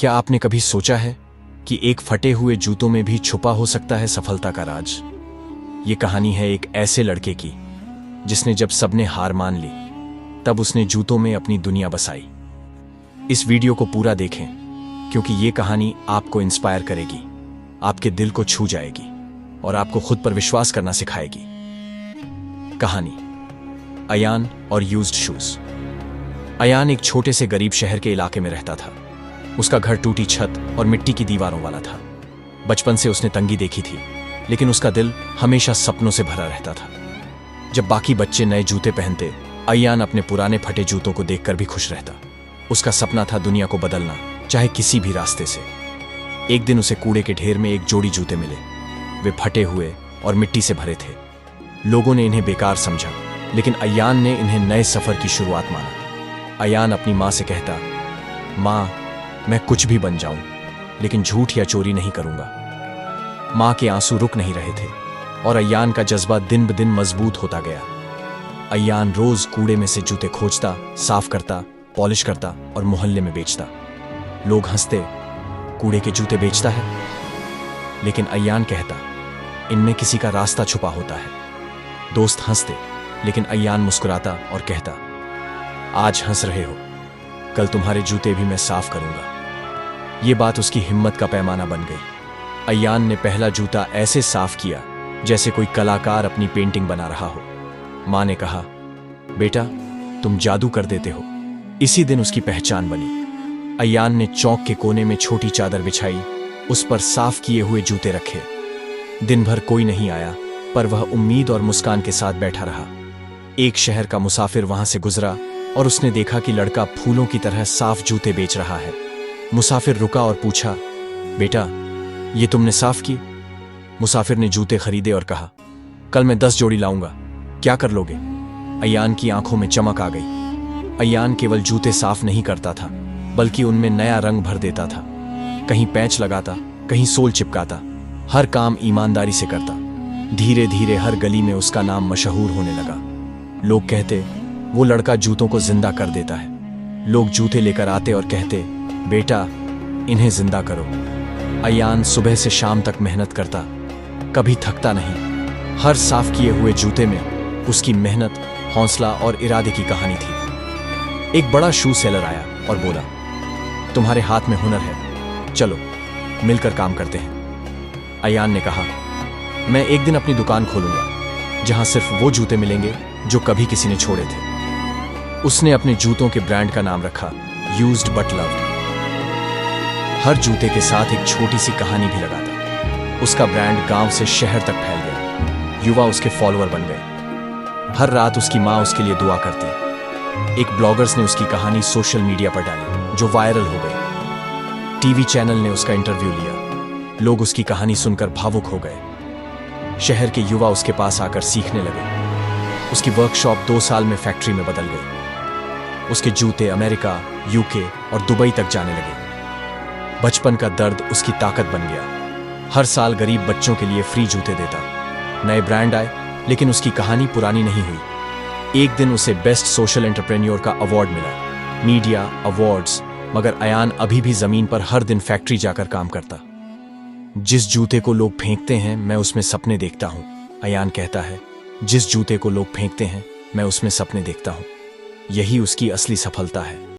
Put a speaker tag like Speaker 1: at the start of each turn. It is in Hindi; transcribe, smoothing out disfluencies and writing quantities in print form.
Speaker 1: क्या आपने कभी सोचा है कि एक फटे हुए जूतों में भी छुपा हो सकता है सफलता का राज? ये कहानी है एक ऐसे लड़के की जिसने जब सबने हार मान ली तब उसने जूतों में अपनी दुनिया बसाई। इस वीडियो को पूरा देखें क्योंकि ये कहानी आपको इंस्पायर करेगी, आपके दिल को छू जाएगी और आपको खुद पर विश्वास करना सिखाएगी। कहानी अयान और यूज्ड शूज। अयान एक छोटे से गरीब शहर के इलाके में रहता था। उसका घर टूटी छत और मिट्टी की दीवारों वाला था। बचपन से उसने तंगी देखी थी, लेकिन उसका दिल हमेशा सपनों से भरा रहता था। जब बाकी बच्चे नए जूते पहनते, अयान अपने पुराने फटे जूतों को देखकर भी खुश रहता। उसका सपना था दुनिया को बदलना, चाहे किसी भी रास्ते से। एक दिन उसे कूड़े के ढेर में एक जोड़ी जूते मिले। वे फटे हुए और मिट्टी से भरे थे। लोगों ने इन्हें बेकार समझा, लेकिन अयान ने इन्हें नए सफर की शुरुआत माना। अयान अपनी माँ से कहता, माँ, मैं कुछ भी बन जाऊं, लेकिन झूठ या चोरी नहीं करूंगा। माँ के आंसू रुक नहीं रहे थे और अयान का जज्बा दिन ब दिन मजबूत होता गया। अयान रोज कूड़े में से जूते खोजता, साफ करता, पॉलिश करता और मोहल्ले में बेचता। लोग हंसते, कूड़े के जूते बेचता है। लेकिन अयान कहता, इनमें किसी का रास्ता छुपा होता है। दोस्त हंसते, लेकिन अयान मुस्कुराता और कहता, आज हंस रहे हो, कल तुम्हारे जूते भी मैं साफ करूंगा। ये बात उसकी हिम्मत का पैमाना बन गई। अयान ने पहला जूता ऐसे साफ किया जैसे कोई कलाकार अपनी पेंटिंग बना रहा हो। माँ ने कहा, बेटा, तुम जादू कर देते हो। इसी दिन उसकी पहचान बनी। अयान ने चौक के कोने में छोटी चादर बिछाई, उस पर साफ किए हुए जूते रखे। दिन भर कोई नहीं आया, पर वह उम्मीद और मुस्कान के साथ बैठा रहा। एक शहर का मुसाफिर वहां से गुजरा और उसने देखा कि लड़का फूलों की तरह साफ जूते बेच रहा है। मुसाफिर रुका और पूछा, बेटा, ये तुमने साफ की? मुसाफिर ने जूते खरीदे और कहा, कल मैं 10 जोड़ी लाऊंगा, क्या कर लोगे? अयान की आंखों में चमक आ गई। अयान केवल जूते साफ नहीं करता था, बल्कि उनमें नया रंग भर देता था। कहीं पैच लगाता, कहीं सोल चिपकाता, हर काम ईमानदारी से करता। धीरे धीरे हर गली में उसका नाम मशहूर होने लगा। लोग कहते, वो लड़का जूतों को जिंदा कर देता है। लोग जूते लेकर आते और कहते, बेटा, इन्हें जिंदा करो। अयान सुबह से शाम तक मेहनत करता, कभी थकता नहीं। हर साफ किए हुए जूते में उसकी मेहनत, हौसला और इरादे की कहानी थी। एक बड़ा शू सेलर आया और बोला, तुम्हारे हाथ में हुनर है, चलो मिलकर काम करते हैं। अयान ने कहा, मैं एक दिन अपनी दुकान खोलूंगा जहां सिर्फ वो जूते मिलेंगे जो कभी किसी ने छोड़े थे। उसने अपने जूतों के ब्रांड का नाम रखा, यूज्ड बट लव्ड। हर जूते के साथ एक छोटी सी कहानी भी लगाता। उसका ब्रांड गांव से शहर तक फैल गया। युवा उसके फॉलोअर बन गए। हर रात उसकी माँ उसके लिए दुआ करती। एक ब्लॉगर्स ने उसकी कहानी सोशल मीडिया पर डाली, जो वायरल हो गई। टीवी चैनल ने उसका इंटरव्यू लिया। लोग उसकी कहानी सुनकर भावुक हो गए। शहर के युवा उसके पास आकर सीखने लगे। उसकी वर्कशॉप 2 साल में फैक्ट्री में बदल गई। उसके जूते अमेरिका, यूके और दुबई तक जाने लगे। बचपन का दर्द उसकी ताकत बन गया। हर साल गरीब बच्चों के लिए फ्री जूते देता। नए ब्रांड आए, लेकिन उसकी कहानी पुरानी नहीं हुई। एक दिन उसे बेस्ट सोशल एंटरप्रेन्योर का अवार्ड मिला, मीडिया अवार्ड्स, मगर अयान अभी भी जमीन पर हर दिन फैक्ट्री जाकर काम करता। जिस जूते को लोग फेंकते हैं, मैं उसमें सपने देखता हूं। अयान कहता है, जिस जूते को लोग फेंकते हैं, मैं उसमें सपने देखता हूं। यही उसकी असली सफलता है।